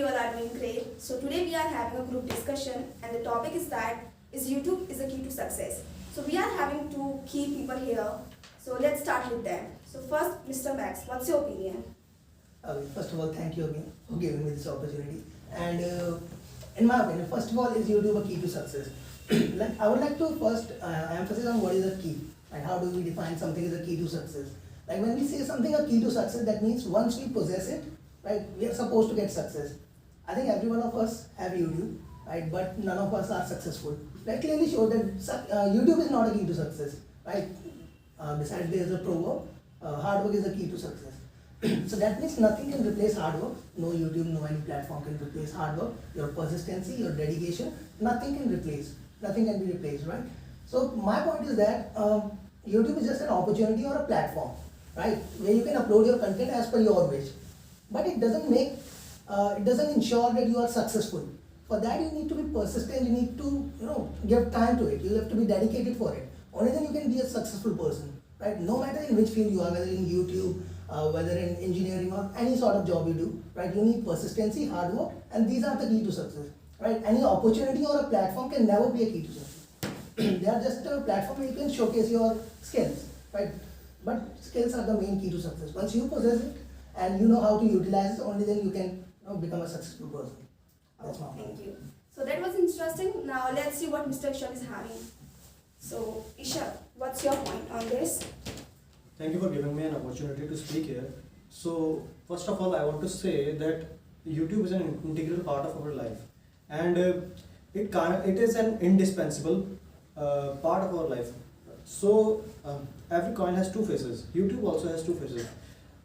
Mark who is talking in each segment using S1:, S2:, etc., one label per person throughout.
S1: you all are doing great. So today we are having a group discussion and the topic is that is YouTube is the key to success. So we are having two key people here. So let's start with them. So first, Mr. Max, what's your opinion?
S2: First of all, thank you again for giving me this opportunity. And in my opinion, first of all, is YouTube a key to success? Like I would like to first emphasize on what is a key and how do we define something as a key to success. Like when we say something a key to success, that means once we possess it, right, we are supposed to get success. I think every one of us have YouTube, right, but none of us are successful. That clearly shows that YouTube is not a key to success, right? Besides, there is a proverb, hard work is the key to success. So that means nothing can replace hard work. No YouTube, no any platform can replace hard work. Your persistency, your dedication, nothing can replace. Nothing can be replaced, right? So my point is that YouTube is just an opportunity or a platform, right, where you can upload your content as per your wish. But it doesn't ensure that you are successful. For that, you need to be persistent. You need to, give time to it. You have to be dedicated for it. Only then you can be a successful person, right? No matter in which field you are, whether in YouTube, whether in engineering or any sort of job you do, right? You need persistency, hard work, and these are the key to success, right? Any opportunity or a platform can never be a key to success. They are just a platform where you can showcase your skills, right? But skills are the main key to success. Once you possess it and you know how to utilize it, only then you can become a successful person. That's my point.
S1: Thank you. So that was interesting. Now let's see what Mr. Ishaq is having. So Ishaq, what's your point on this?
S3: Thank you for giving me an opportunity to speak here. So first of all, I want to say that YouTube is an integral part of our life, and it is an indispensable part of our life. So every coin has two faces. YouTube also has two faces.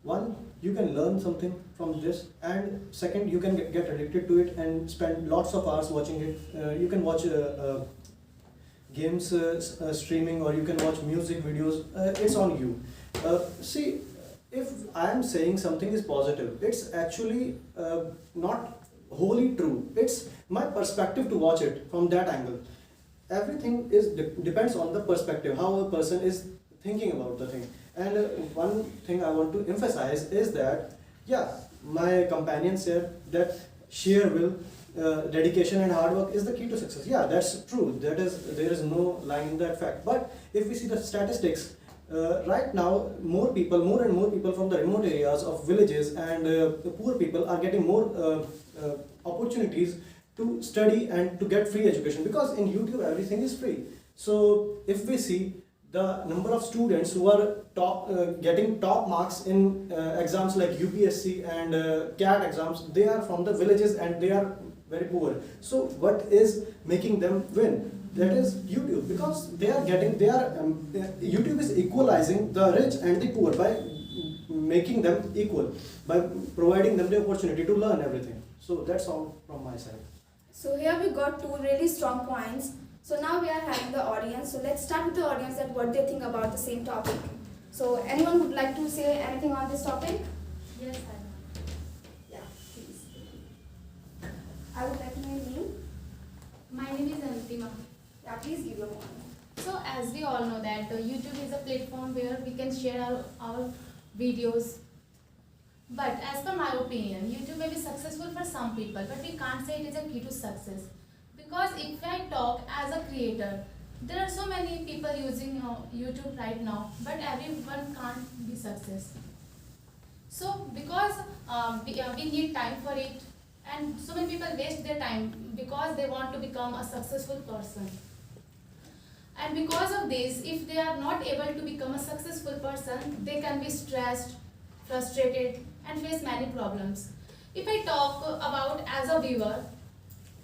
S3: One, you can learn something from this, and second, you can get addicted to it and spend lots of hours watching it. You can watch games streaming, or you can watch music videos. It's on you. See, if I am saying something is positive, it's actually not wholly true. It's my perspective to watch it from that angle. Everything depends on the perspective, how a person is thinking about the thing. And one thing I want to emphasize is that, yeah, my companion said that sheer will, dedication and hard work is the key to success. Yeah, that's true. There is no lying in that fact. But if we see the statistics, right now more and more people from the remote areas of villages and the poor people are getting more opportunities to study and to get free education, because in YouTube everything is free. So if we see the number of students who are getting top marks in exams like UPSC and CAT exams, they are from the villages and they are very poor. So what is making them win? That is YouTube, because YouTube is equalizing the rich and the poor by making them equal, by providing them the opportunity to learn everything. So that's all from my side.
S1: So here we got two really strong points. So now we are having the audience. So let's start with the audience that what they think about the same topic. So anyone would like to say anything on this topic?
S4: Yes, I know.
S1: Yeah, please. I would like to know your name.
S4: My name is Antima.
S1: Yeah, please give your point.
S4: So as we all know that YouTube is a platform where we can share our videos. But as per my opinion, YouTube may be successful for some people, but we can't say it is a key to success. Because if I talk as a creator, there are so many people using YouTube right now, but everyone can't be success. So because we need time for it, and so many people waste their time because they want to become a successful person. And because of this, if they are not able to become a successful person, they can be stressed, frustrated, and face many problems. If I talk about as a viewer,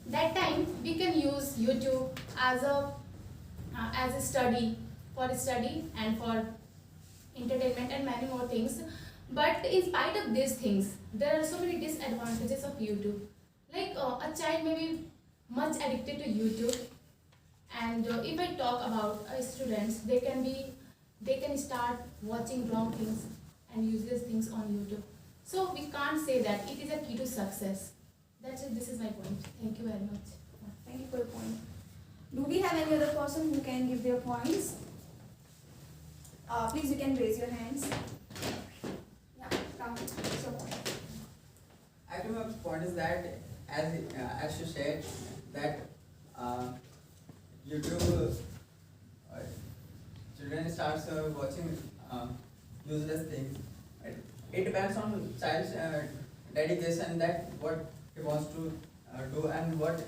S4: that time we can use YouTube as a study and for entertainment and many more things. But in spite of these things, there are so many disadvantages of YouTube. Like a child may be much addicted to YouTube, and if I talk about students, they can start watching wrong things and useless things on YouTube. So we can't say that it is a key to success. That's it. This is my point. Thank you very much.
S1: Thank you for your point. Do we have any other person who can give their points? Please, you can raise your hands. Yeah, come. So,
S5: Actually, my point is that as you said that YouTube children starts watching useless things. It depends on child's dedication, that what he wants to do and what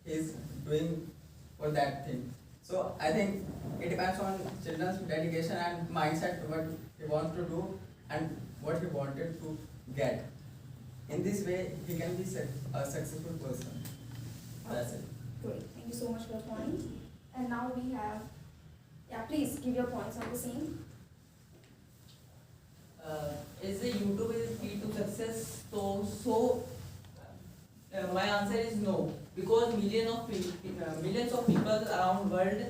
S5: he is doing for that thing. So I think it depends on children's dedication and mindset, what he wants to do and what he wanted to get. In this way, he can be a successful person. That's it.
S1: Great. Thank you so much for your point. And now we have, yeah, please give your points on the same.
S6: Is the YouTube is key to success? My answer is no, because millions of people around world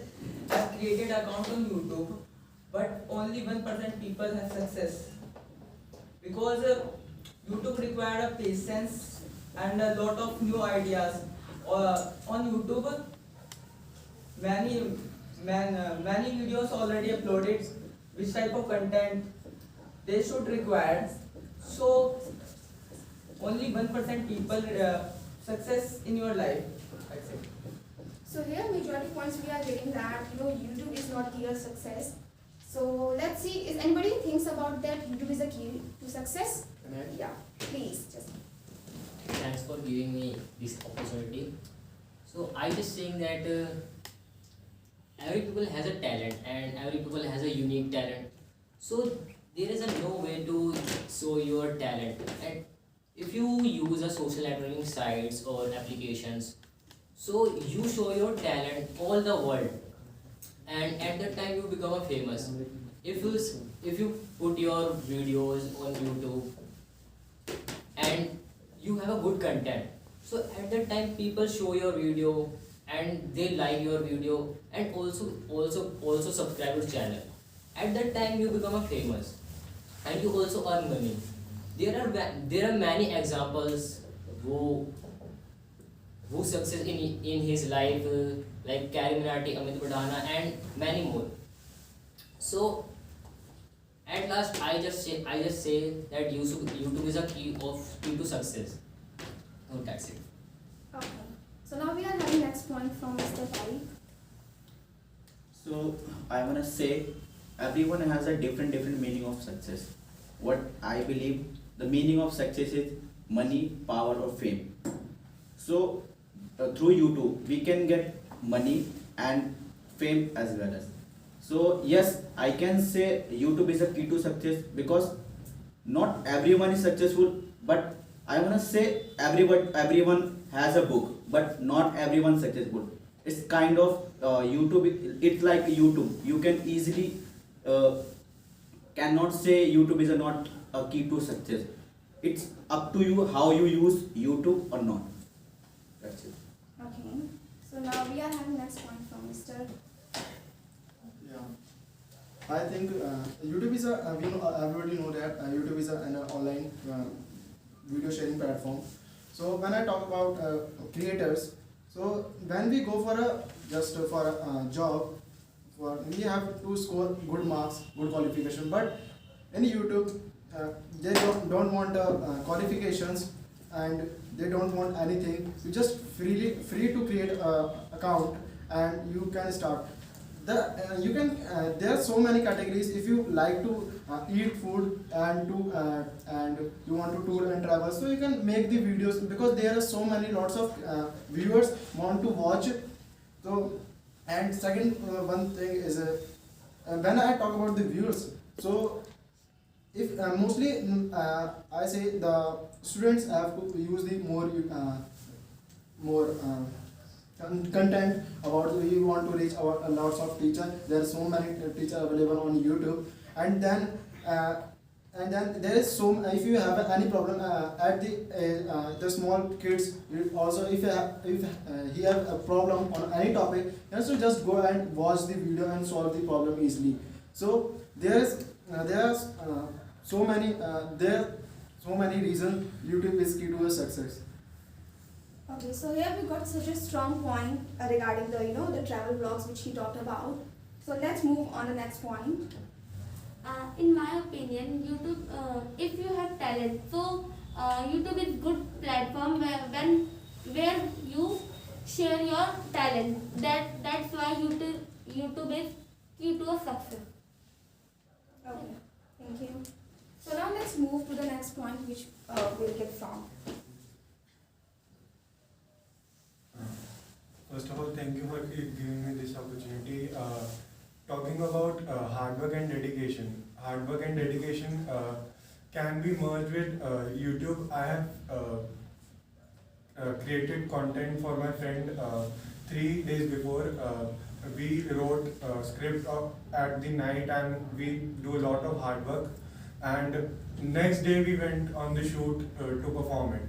S6: have created accounts on YouTube, but only 1% people have success. Because YouTube required a patience and a lot of new ideas. On YouTube, many videos already uploaded. Which type of content they should require? So only 1% people success in your life. That's it.
S1: So here majority points we are getting that YouTube is not key to success. So let's see, is anybody thinks about that YouTube is a key to success? Yeah, please just.
S7: Thanks for giving me this opportunity. So I just saying that every people has a talent and every people has a unique talent. So there is no way to show your talent. And if you use a social networking sites or applications, so you show your talent all the world, and at that time you become a famous. If you put your videos on YouTube and you have a good content, so at that time people show your video and they like your video and also subscribe to channel. At that time you become a famous and you also earn money. There are many examples who success in his life, like Karim Minati, Amit Badana, and many more. So at last I just say that YouTube is a key to success. So that's it.
S1: Okay. So now we are having next point from Mr. Tariq.
S8: So I wanna say everyone has a different meaning of success. What I believe the meaning of success is money, power or fame. So through YouTube we can get money and fame as well as. So yes, I can say YouTube is a key to success because not everyone is successful, but I wanna say everyone has a book, but not everyone successful. It's kind of YouTube. It's like YouTube. You can easily cannot say YouTube is not a key to success. It's up to you how you use YouTube or not. That's it.
S1: Okay. So now we are having next point from Mr.
S9: Yeah, I think YouTube is everybody know that YouTube is an online video sharing platform. So when I talk about creators, so when we go for a job, we have to score good marks, good qualification. But in YouTube, they don't want qualifications and they don't want anything. You just free to create a account and you can start. There are so many categories. If you like to eat food and you want to tour and travel, so you can make the videos because there are so many lots of viewers want to watch it. So and second one thing is when I talk about the viewers, so if mostly I say the students have to use the more content about we want to reach our lots of teachers. There are so many teachers available on YouTube, and then there is so if you have any problem at the small kids also if he have a problem on any topic, you have to just go and watch the video and solve the problem easily. So there are so many reasons YouTube is key to a success.
S1: Okay, so here we got such a strong point regarding the travel vlogs which he talked about. So let's move on the next point.
S10: In my opinion, YouTube, if you have talent, so YouTube is good platform where you share your talent. That's why YouTube is key to a success.
S1: Okay, thank you. So now let's move to the next point which we'll get from.
S11: First of all, thank you for giving me this opportunity. Talking about hard work and dedication. Hard work and dedication can be merged with YouTube. I have created content for my friend 3 days before. We wrote a script at the night and we do a lot of hard work. And next day we went on the shoot to perform it.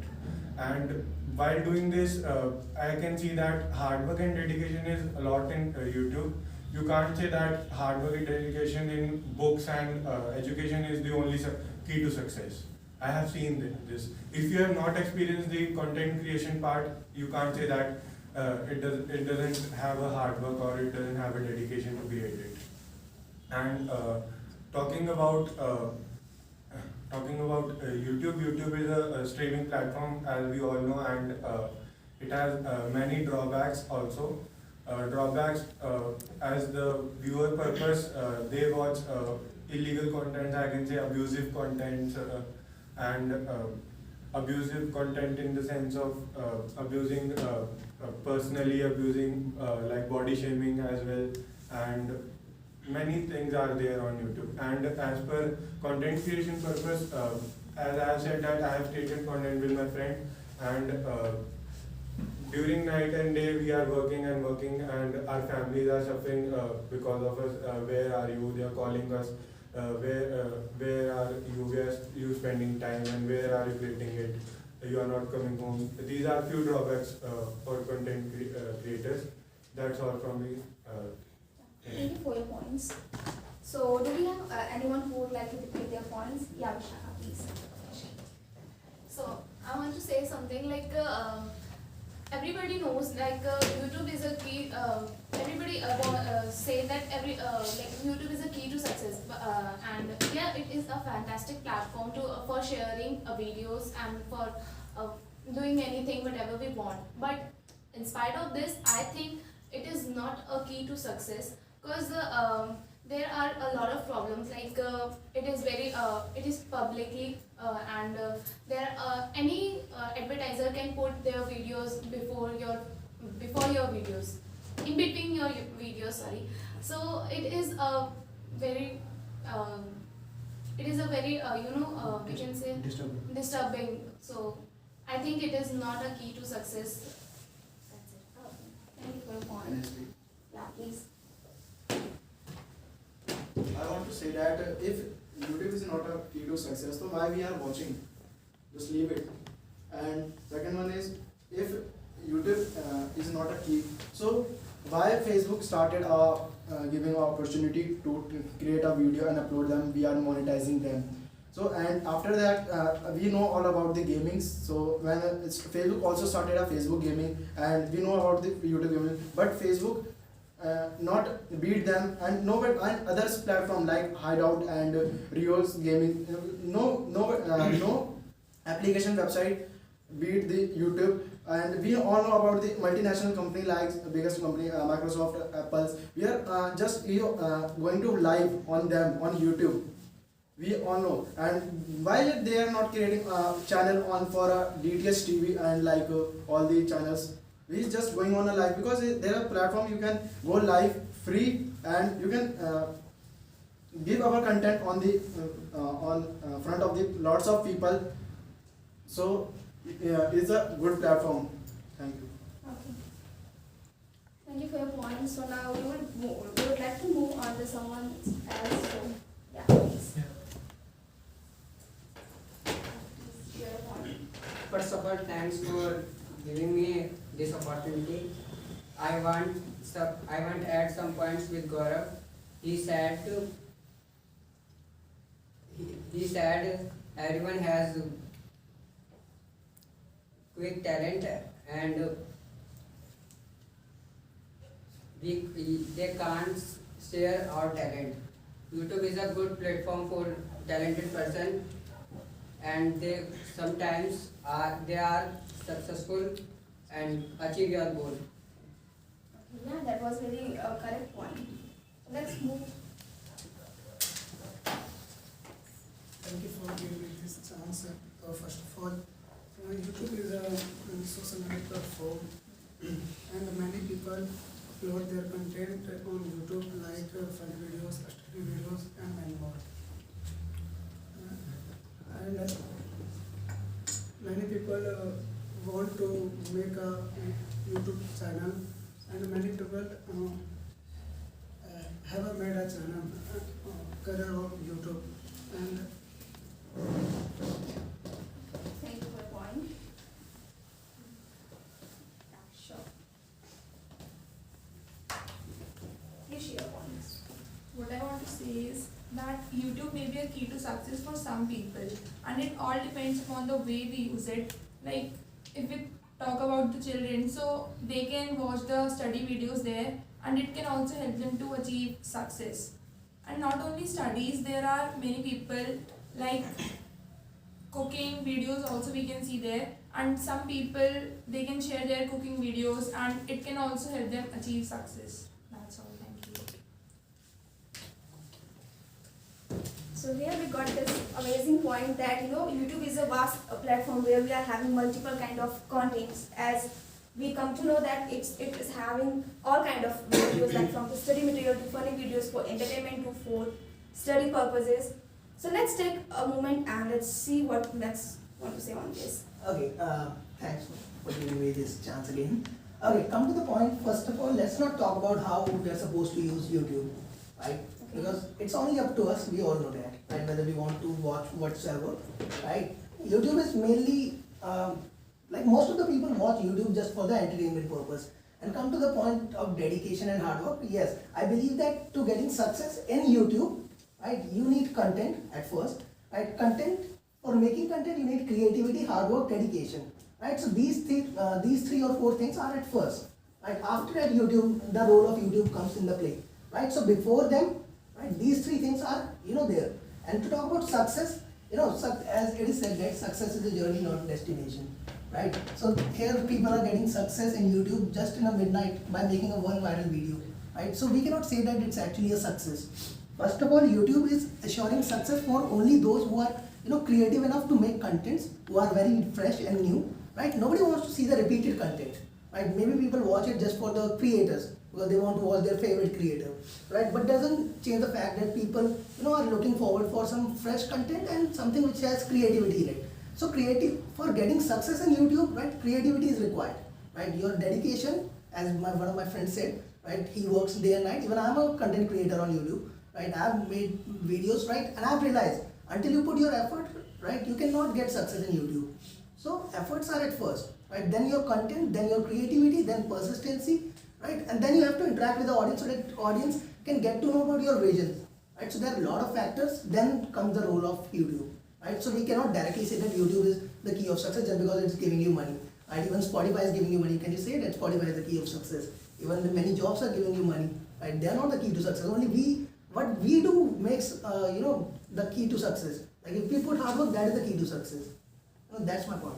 S11: And while doing this, I can see that hard work and dedication is a lot in YouTube. You can't say that hard work and dedication in books and education is the only key to success. I have seen this. If you have not experienced the content creation part, you can't say that it doesn't have a hard work or it doesn't have a dedication to create it. And talking about YouTube is a streaming platform, as we all know, and it has many drawbacks also. Drawbacks as the viewer purpose, they watch illegal content, I can say abusive content, and abusive content in the sense of abusing, personally abusing, like body shaming as well, and many things are there on YouTube. And as per content creation purpose, as I have said that I have stated content with my friend, and during night and day we are working and working, and our families are suffering because of us. Where are you? They are calling us. Where are you? Where are you spending time, and where are you creating it? You are not coming home. These are few drawbacks for content creators. That's all from me.
S1: Thank you for your points. So do we have anyone who would like to repeat their points? Yeah, Vishaka, please.
S4: So I want to say something like everybody knows like YouTube is a key. Everybody say that like YouTube is a key to success, and yeah, it is a fantastic platform to for sharing videos and for doing anything whatever we want. But in spite of this, I think it is not a key to success, because there are a lot of problems, like it is very it is publicly and there any advertiser can put their videos before your videos, in between your videos, sorry. So it is a very we can say disturbing. So I think it is not a key to success. That's it.
S1: Thank you for your point. Yeah, please.
S9: I want to say that if YouTube is not a key to success, so why we are watching? Just leave it. And second one is, if YouTube is not a key, so why Facebook started giving an opportunity to create a video and upload them? We are monetizing them. So and after that, we know all about the gaming. So when Facebook also started a Facebook gaming, and we know about the YouTube gaming, but Facebook not beat them, and no, but and others platform like Hideout and Rios Gaming, no application website beat the YouTube. And we all know about the multinational company like the biggest company Microsoft, Apple. We are just going to live on them on YouTube. We all know. And why they are not creating a channel on for a DTH TV and like all the channels? We is just going on a live, because there are platform you can go live free, and you can give our content on the front of the lots of people. So it's a good platform. Thank you.
S1: Okay. Thank you for your point. So now we would like to move on to someone else. So yeah, please. Please share your point.
S12: First of all, thanks for giving me this opportunity. I want to add some points with Gaurav. He said everyone has quick talent, and they can't share our talent. YouTube is a good platform for talented person. and they sometimes they are successful and achieve your goal.
S1: Yeah, that was very correct point. Let's move.
S13: Thank you for giving me this chance. First of all, YouTube is a social media platform, and many people upload their content on YouTube, like funny videos, study videos, and many more. And many people want to make a YouTube channel, and many people have made a channel career of YouTube. And
S1: Thank you for the point. Yeah, sure. Please share your points.
S14: What I want to say is that YouTube may be a key to success for some people, and it all depends upon the way we use it. Like if we talk about the children, so they can watch the study videos there, and it can also help them to achieve success. And not only studies, there are many people like cooking videos also we can see there, and some people they can share their cooking videos, and it can also help them achieve success. That's all. Thank you.
S1: So here we got this amazing point that YouTube is a vast platform where we are having multiple kind of contents. As we come to know that it is having all kind of videos, like from the study material to funny videos for entertainment to for study purposes. So let's take a moment and let's see what Max want to say on this.
S2: Okay, thanks for giving me this chance again. Okay, come to the point. First of all, let's not talk about how we are supposed to use YouTube, right? Because it's only up to us, we all know that, right? Whether we want to watch whatsoever, right? YouTube is mainly, like most of the people watch YouTube just for the entertainment purpose. And come to the point of dedication and hard work, yes, I believe that to getting success in YouTube, right, you need content at first, right? Content, for making content, you need creativity, hard work, dedication, right? So these three or four things are at first, right? After that, YouTube, the role of YouTube comes in the play, right? So before them, right, these three things are, there. And to talk about success, as it is said that success is a journey, not a destination, right? So here people are getting success in YouTube just in a midnight by making a one viral video, right? So we cannot say that it's actually a success. First of all, YouTube is assuring success for only those who are, creative enough to make contents, who are very fresh and new, right? Nobody wants to see the repeated content, right? Maybe people watch it just for the creators, because they want to watch their favorite creator, right? But doesn't change the fact that people, are looking forward for some fresh content and something which has creativity in it. So for getting success in YouTube, right, creativity is required, right? Your dedication, as one of my friends said, right, he works day and night. Even I'm a content creator on YouTube, right? I've made videos, right, and I've realized until you put your effort, right, you cannot get success in YouTube. So efforts are at first, right? Then your content, then your creativity, then persistency, right? And then you have to interact with the audience so that audience can get to know about your vision, right? So there are a lot of factors. Then comes the role of YouTube, right? So we cannot directly say that YouTube is the key of success just because it's giving you money, right? Even Spotify is giving you money. Can you say that Spotify is the key of success? Even the many jobs are giving you money, right? They are not the key to success. Only what we do makes, the key to success. Like if we put hard work, that is the key to success. That's my point.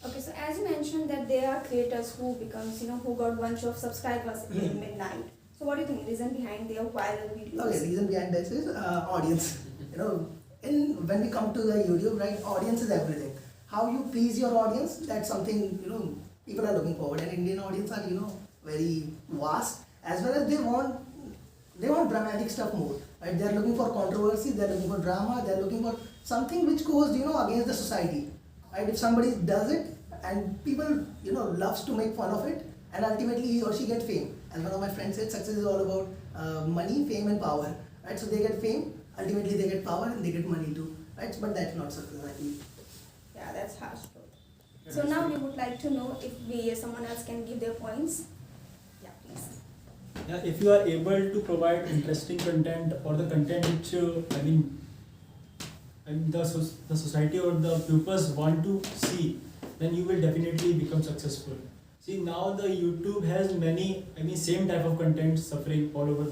S1: Okay, so as you mentioned that there are creators who becomes, who got bunch of subscribers in midnight. So what do you think reason behind their viral videos?
S2: Okay, reason behind this is audience. When we come to the YouTube, right, audience is everything. How you please your audience, that's something, people are looking forward. And Indian audience are, very vast, as well as they want dramatic stuff more, right? They're looking for controversy, they're looking for drama, they're looking for something which goes, against the society, right? If somebody does it and people, loves to make fun of it, and ultimately he or she gets fame. As one of my friends said, success is all about money, fame and power, right? So they get fame, ultimately they get power and they get money too, right? But that's not success, I think.
S1: Yeah, that's harsh truth. So now we would like to know if someone else can give their points. Yeah, please.
S15: Yeah, if you are able to provide interesting content or the content which the society or the pupils want to see, then you will definitely become successful. See, now the YouTube has many, same type of content suffering all over,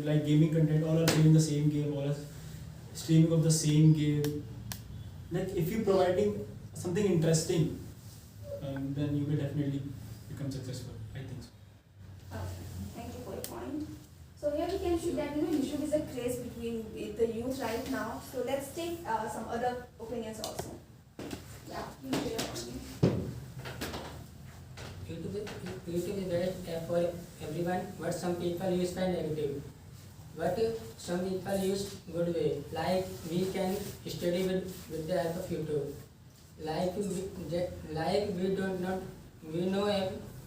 S15: like gaming content, all are playing the same game, all are streaming of the same game. like if you're providing something interesting, then you will definitely become successful. I think so.
S1: Thank you for your point. So here we can see that YouTube is a craze between the youth right now. So let's take some other opinions also. Yeah, you share your opinion.
S12: YouTube is best for everyone, but some people use for negative. But some people use good way. Like we can study with the help of YouTube.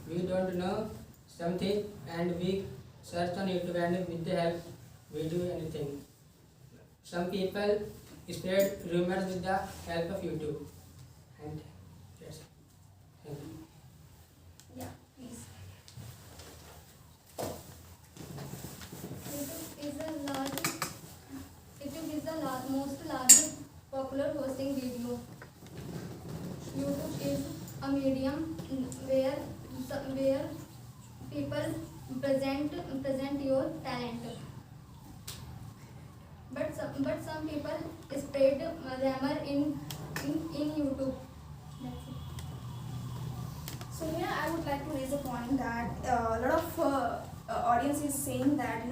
S12: We don't know something and we search on YouTube and with the help we do anything. Some people spread rumors with the help of YouTube. And yes, thank you.
S1: Yeah, please.
S10: YouTube is the most largest popular hosting video. YouTube is a medium where people present your talent. But some people spread rumor in YouTube. That's it.
S1: So here I would like to raise a point that a lot of audience is saying that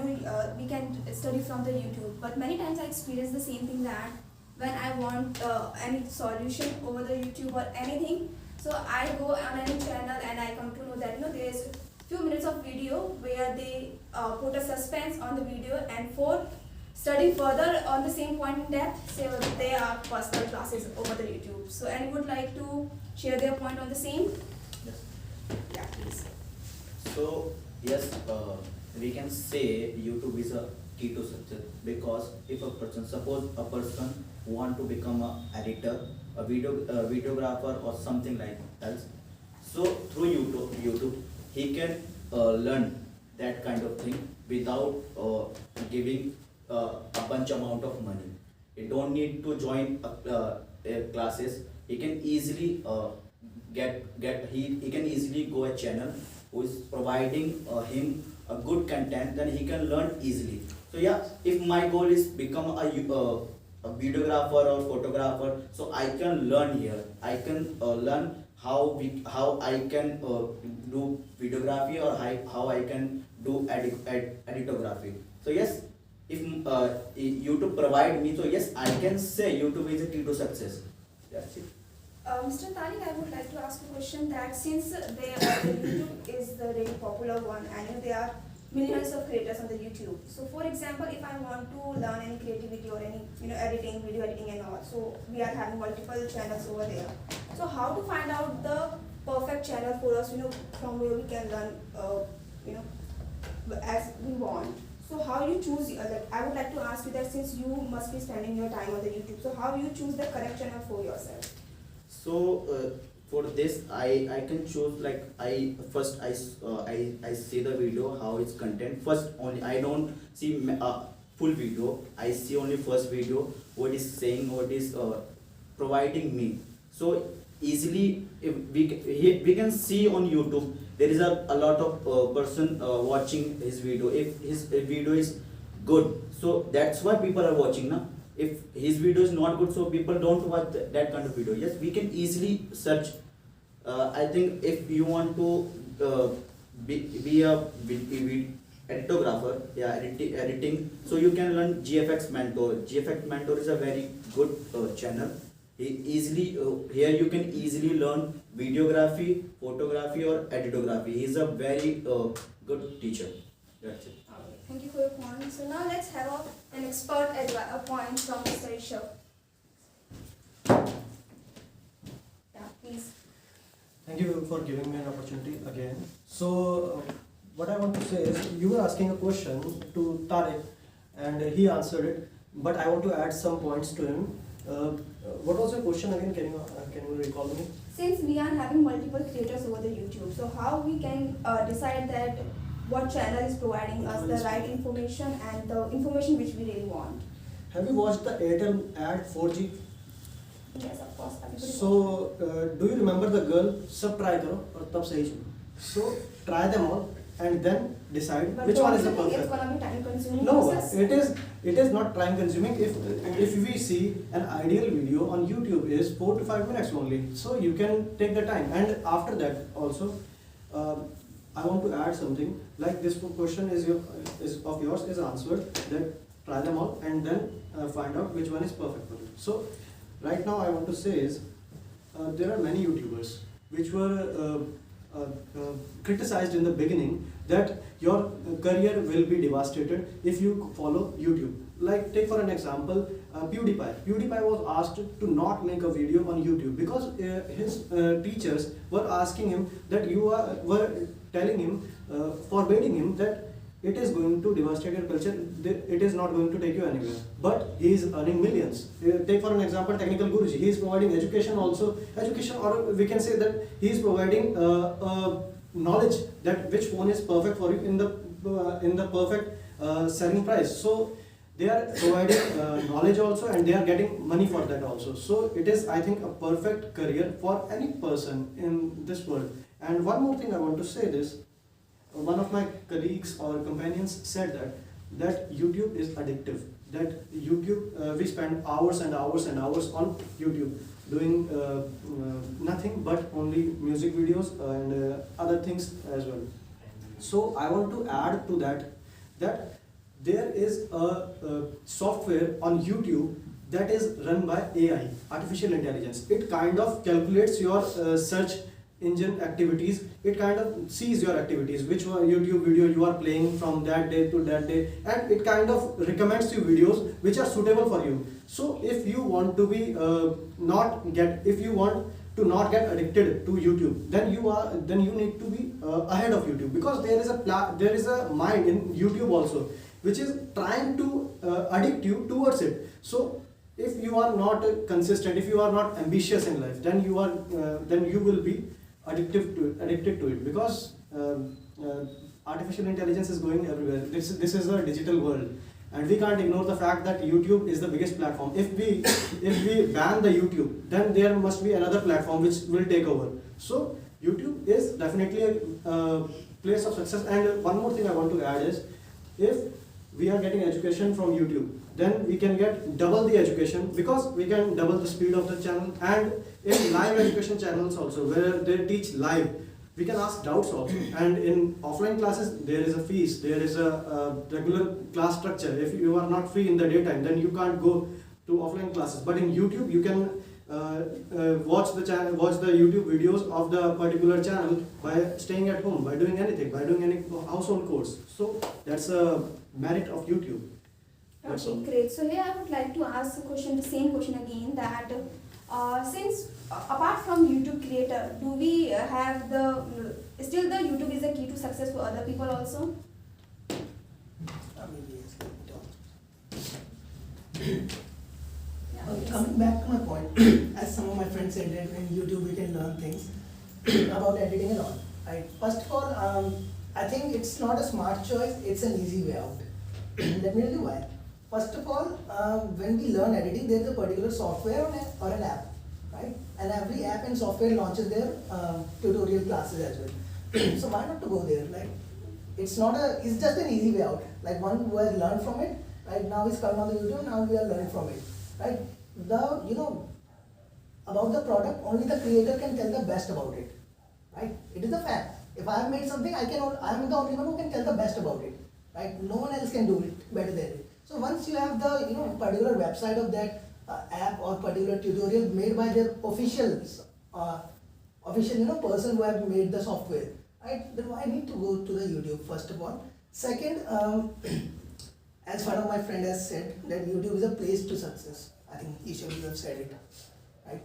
S1: we can study from the YouTube, but many times I experience the same thing that when I want any solution over the YouTube or anything, so I go on any channel and I come to know that there is few minutes of video where they put a suspense on the video, and for studying further on the same point in depth, say they are personal classes over the YouTube. So any would like to share their point on the same?
S8: Yes.
S1: Yeah, please.
S8: So yes, we can say YouTube is a key to success, because if a person, suppose a person want to become a editor, a videographer or something like else, so through YouTube he can learn that kind of thing without giving a bunch amount of money. He don't need to join classes. He can easily he can easily go a channel who is providing him a good content, then he can learn easily. So yeah, if my goal is become a videographer or photographer, so I can learn here. I can learn how I can do videography, or how I can do editography. So yes, if YouTube provide me, so yes, I can say YouTube is a key to success. That's it.
S1: Mr. Talik, I would like to ask a question that since the YouTube is the very popular one, and there are millions of creators on the YouTube. So for example, if I want to learn any creativity or any editing, video editing and all, so we are having multiple channels over there. So how to find out the perfect channel for us, from where we can learn, as we want. So how you choose, I would like to ask you that since you must be spending your time on the YouTube, so how you choose the correct channel for yourself?
S8: So for this, I can choose, like, I see the video, how it's content. First only, I don't see full video. I see only first video, what is saying, what is providing me. So easily, if we can see on YouTube, there is a lot of person watching his video. If his video is good, so that's why people are watching now. If his video is not good, so people don't watch that kind of video. Yes, we can easily search. I think if you want to be a editographer, editing, so you can learn GFX Mentor. GFX Mentor is a very good channel. Here you can easily learn videography, photography or editography. He is a very good teacher. That's it.
S1: Thank you for your point. So now let's have an expert a point from Mr. Rishabh. Yeah, please.
S3: Thank you for giving me an opportunity again. So what I want to say is, you were asking a question to Tariq and he answered it, but I want to add some points to him. What was your question again? Can you recall me?
S1: Since we are having multiple creators over the YouTube, so how we can decide that what channel is providing us the right information and the information which we really want?
S3: Have you watched the Airtel ad 4G?
S1: Yes, of course.
S3: So do you remember the girl? Sab try karo aur tab sahi chuno. So try them all. and then decide
S1: But
S3: which one is the
S1: don't you think
S3: perfect.
S1: it's gonna be time consuming
S3: No,
S1: process?
S3: it is not time consuming. If we see an ideal video on YouTube is 4 to 5 minutes only, so you can take the time. And after that also, I want to add something. Like this question is of yours is answered. Then try them out and then find out which one is perfect for you. So right now I want to say is there are many YouTubers which were criticized in the beginning that your career will be devastated if you follow YouTube. Like take for an example PewDiePie. PewDiePie was asked to not make a video on YouTube because his teachers were asking him that were telling him, forbidding him that it is going to devastate your culture, it is not going to take you anywhere. But he is earning millions. Take for an example Technical Guruji. He is providing education also, or we can say that he is providing knowledge that which phone is perfect for you in the perfect selling price. So they are providing knowledge also, and they are getting money for that also. So it is, I think, a perfect career for any person in this world. And one more thing I want to say this. One of my colleagues or companions said that YouTube is addictive. That YouTube, we spend hours and hours and hours on YouTube doing nothing but only music videos and other things as well. So I want to add to that there is a software on YouTube that is run by AI, artificial intelligence. It kind of calculates your search engine activities. It kind of sees your activities, which YouTube video you are playing from that day to that day, and it kind of recommends you videos which are suitable for you. So if you want to be not get addicted to YouTube, then you need to be ahead of YouTube, because there is a mind in YouTube also which is trying to addict you towards it. So if you are not consistent, if you are not ambitious in life, then you will be addicted to it, because artificial intelligence is going everywhere. This is a digital world, and we can't ignore the fact that YouTube is the biggest platform. If we ban the YouTube, then there must be another platform which will take over. So YouTube is definitely a place of success. And one more thing I want to add is, if we are getting education from YouTube, then we can get double the education, because we can double the speed of the channel. And in live education channels also, where they teach live, we can ask doubts also. And in offline classes, there is a fees, there is a regular class structure. If you are not free in the daytime, then you can't go to offline classes. But in YouTube, you can watch the YouTube videos of the particular channel by staying at home, by doing anything, by doing any household chores. So that's a merit of YouTube. That's all.
S1: Okay, great. So here I would like to ask the same question again, that since apart from YouTube creator, do we have still the YouTube is a key to success for other people also?
S2: Coming back to my point, as some of my friends said that in YouTube we can learn things about editing and all. Right. First of all, I think it's not a smart choice, it's an easy way out. Let me tell you why. First of all, when we learn editing, there is a particular software or an app, right? And every app and software launches their tutorial classes as well. So why not to go there? Like, it's just an easy way out. Like one who has learned from it, right? Now he's come on the YouTube, now we are learning from it, right? About the product, only the creator can tell the best about it, right? It is a fact. If I have made something, I am the only one who can tell the best about it, right? No one else can do it better than it. So once you have the particular website of that app or particular tutorial made by their official person who have made the software, right? Then I need to go to the YouTube first of all. Second, as one of my friends has said, that YouTube is a place to success. I think each of you have said it, right?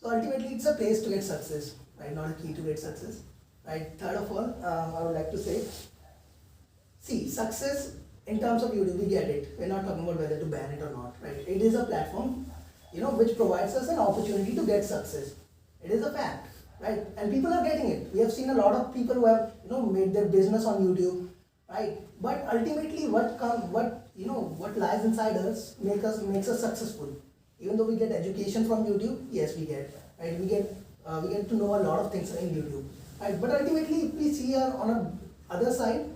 S2: So ultimately, it's a place to get success, right? Not a key to get success, right? Third of all, I would like to say, see, success in terms of YouTube, we get it. We're not talking about whether to ban it or not, right? It is a platform, which provides us an opportunity to get success. It is a fact, right? And people are getting it. We have seen a lot of people who have, made their business on YouTube, right? But ultimately, what lies inside us makes us successful. Even though we get education from YouTube, yes, we get, right? We get to know a lot of things in YouTube, right? But ultimately, if we see on other side,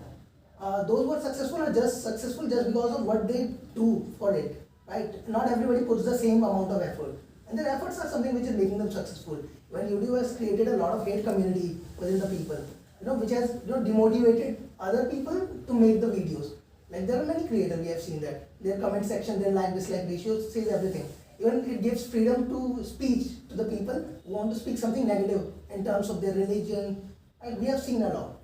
S2: those who are successful are just successful just because of what they do for it, right? Not everybody puts the same amount of effort, and their efforts are something which is making them successful. When YouTube has created a lot of hate community within the people, which has demotivated other people to make the videos. Like there are many creators we have seen that their comment section, their like dislike ratio says everything. Even it gives freedom to speech to the people who want to speak something negative in terms of their religion. And we have seen a lot.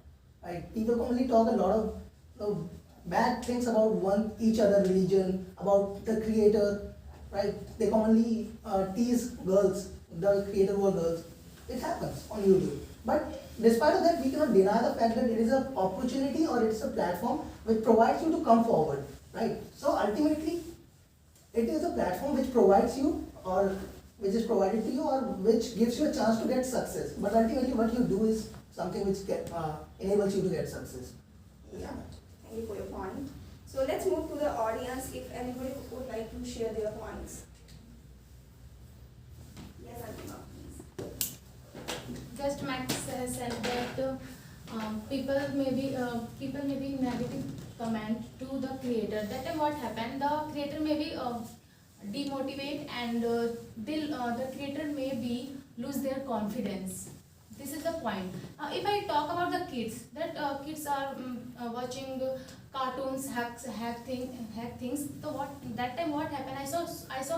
S2: Right? People commonly talk a lot of bad things about each other religion, about the creator. Right? They commonly tease girls, the creator who are girls. It happens on YouTube. But despite of that, we cannot deny the fact that it is an opportunity or it's a platform which provides you to come forward. Right? So ultimately, it is a platform which provides you or which is provided to you or which gives you a chance to get success. But ultimately what you do is something which enables you to get success.
S1: Yeah, thank you for your point. So let's move to the audience if anybody would like to share their points. Yes, Anima, please.
S4: Just Max said that people may be negative comment to the creator. That time what happened? The creator may be demotivate and the creator may be lose their confidence. This is the point. If I talk about the kids, that kids are watching cartoons, hack things. So that time what happened? I saw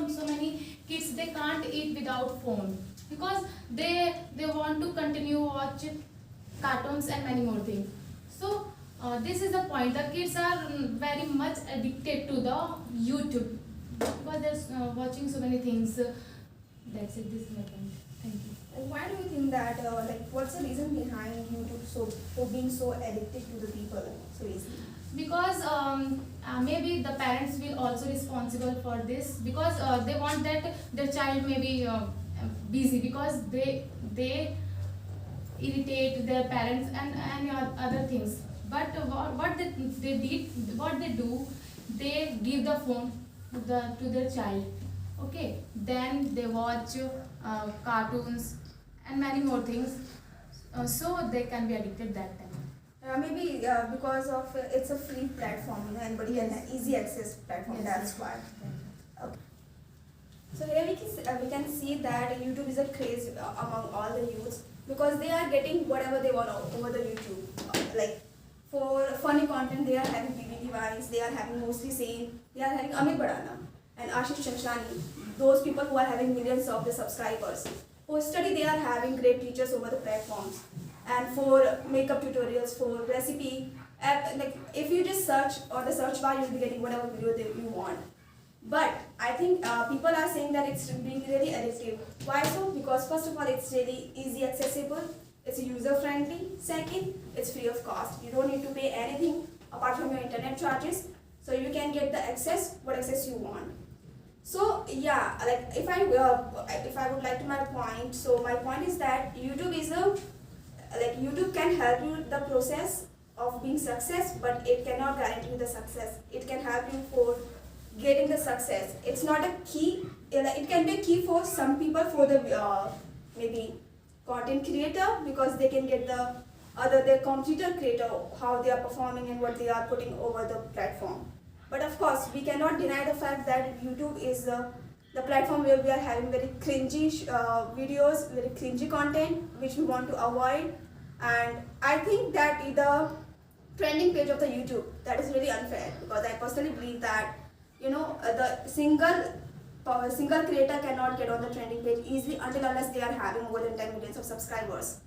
S4: so many kids, they can't eat without phone because they want to continue watch cartoons and many more things. So this is the point. The kids are very much addicted to the YouTube because they're watching so many things. That's it. This is my point. Thank you.
S1: And why do you think that, what's the reason behind YouTube for being so addicted to the people so easily?
S4: Because maybe the parents will also responsible for this because they want that their child may be busy because they irritate their parents and other things. But what they do, they give the phone to their child. Okay, then they watch cartoons and many more things, so they can be addicted that time.
S1: Maybe because of it's a free platform, anybody can easy access platform.
S4: Yes.
S1: That's why. Okay. So here we can see that YouTube is a craze among all the youths because they are getting whatever they want over the YouTube. Like for funny content, they are having PBT vines, they are having mostly saying, they are having Amit Badana and Ashish Chanchani, those people who are having millions of the subscribers. For study, they are having great teachers over the platforms. And for makeup tutorials, for recipe, like if you just search on the search bar, you'll be getting whatever video you want. But I think people are saying that it's being really addictive. Why so? Because first of all, it's really easy accessible, it's user friendly. Second, it's free of cost. You don't need to pay anything apart from your internet charges. So you can get the access, what access you want. So yeah, like if I would like to my point, so my point is that YouTube is YouTube can help you the process of being success, but it cannot guarantee you the success. It can help you for getting the success. It's not a key. It can be a key for some people, for the maybe content creator, because they can get their competitor creator, how they are performing and what they are putting over the platform. But of course, we cannot deny the fact that YouTube is the platform where we are having very cringy videos, very cringy content, which we want to avoid. And I think that the trending page of the YouTube, that is really unfair, because I personally believe that the single creator cannot get on the trending page easily unless they are having more than 10 millions of subscribers.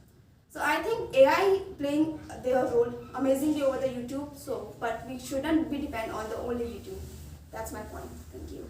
S1: So I think AI playing their role amazingly over the YouTube. But we shouldn't be dependent on the only YouTube. That's my point. Thank you.